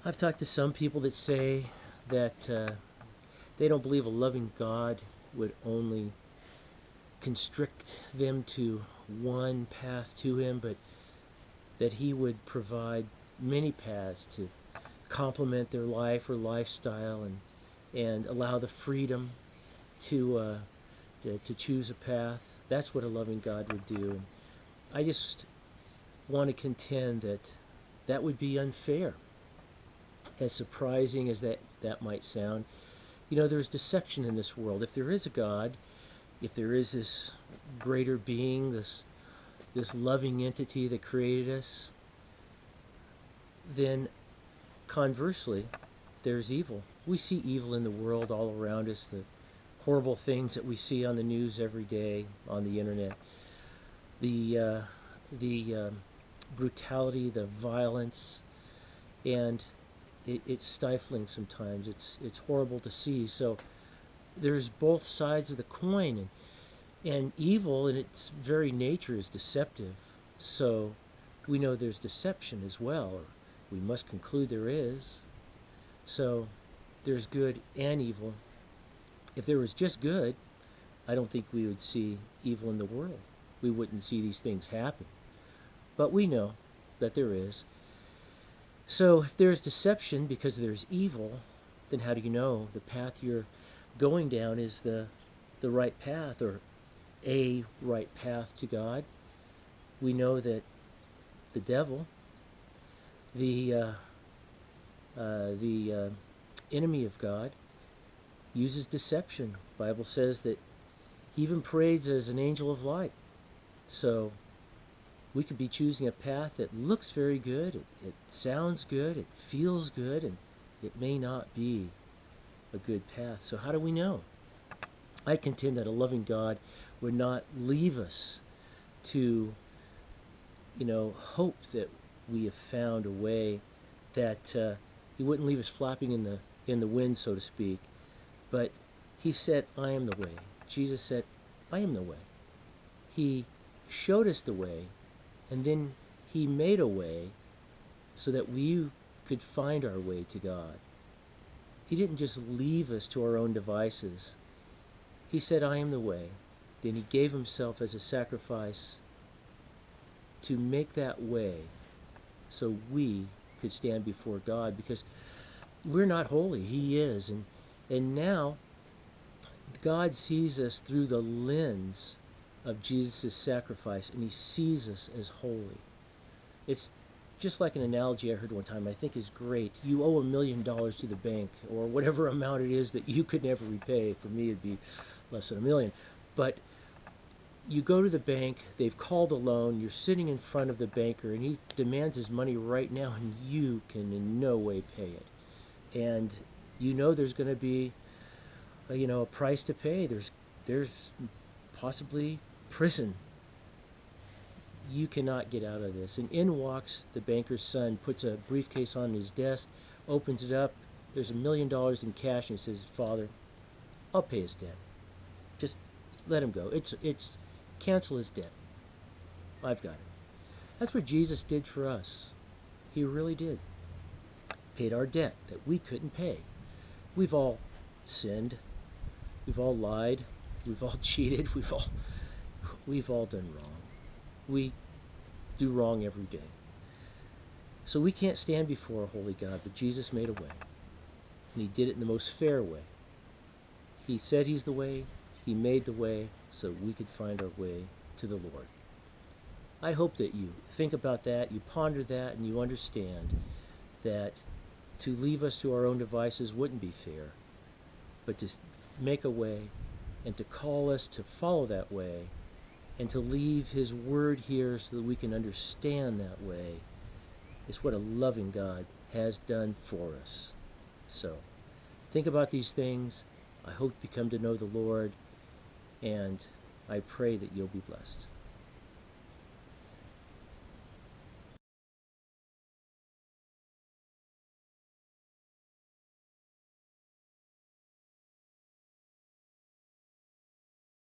I've talked to some people that say that they don't believe a loving God would only constrict them to one path to Him, but that He would provide many paths to complement their life or lifestyle and allow the freedom to, to choose a path. That's what a loving God would do. And I just want to contend that that would be unfair, as surprising as that might sound. You know, there's deception in this world. If there is a God, if there is this greater being, this loving entity that created us, then conversely, there's evil. We see evil in the world all around us, the horrible things that we see on the news every day, on the internet, the brutality, the violence, and it's stifling sometimes. It's horrible to see. So there's both sides of the coin, and evil in its very nature is deceptive. So we know there's deception as well, or we must conclude there is. So there's good and evil. If there was just good, I don't think we would see evil in the world. We wouldn't see these things happen. But we know that there is. So if there's deception because there's evil, then how do you know the path you're going down is the right path, or a right path to God? We know that the devil, the enemy of God, uses deception. The Bible says that he even parades as an angel of light. So we could be choosing a path that looks very good, it sounds good, it feels good, and it may not be a good path. So how do we know? I contend that a loving God would not leave us to, hope that we have found a way, that He wouldn't leave us flapping in the wind, so to speak. But He said, I am the way. Jesus said, I am the way. He showed us the way, and then He made a way so that we could find our way to God. He didn't just leave us to our own devices. He said, I am the way. Then He gave Himself as a sacrifice to make that way so we could stand before God, because we're not holy. He is. And now God sees us through the lens of Jesus' sacrifice, and He sees us as holy. It's just like an analogy I heard one time I think is great. You owe $1 million to the bank, or whatever amount it is that you could never repay. For me, it'd be less than $1 million. But you go to the bank, they've called a loan, you're sitting in front of the banker, and he demands his money right now, and you can in no way pay it. And you know there's going to be a price to pay. There's possibly prison. You cannot get out of this. And in walks the banker's son, puts a briefcase on his desk, opens it up. There's $1 million in cash, and he says, Father, I'll pay his debt. Just let him go. It's cancel his debt. I've got it. That's what Jesus did for us. He really did. Paid our debt that we couldn't pay. We've all sinned. We've all lied. We've all cheated. We've all done wrong. We do wrong every day. So we can't stand before a holy God, but Jesus made a way. And He did it in the most fair way. He said He's the way. He made the way so we could find our way to the Lord. I hope that you think about that, you ponder that, and you understand that to leave us to our own devices wouldn't be fair, but to make a way and to call us to follow that way and to leave His word here so that we can understand that way is what a loving God has done for us. So think about these things. I hope you come to know the Lord, and I pray that you'll be blessed.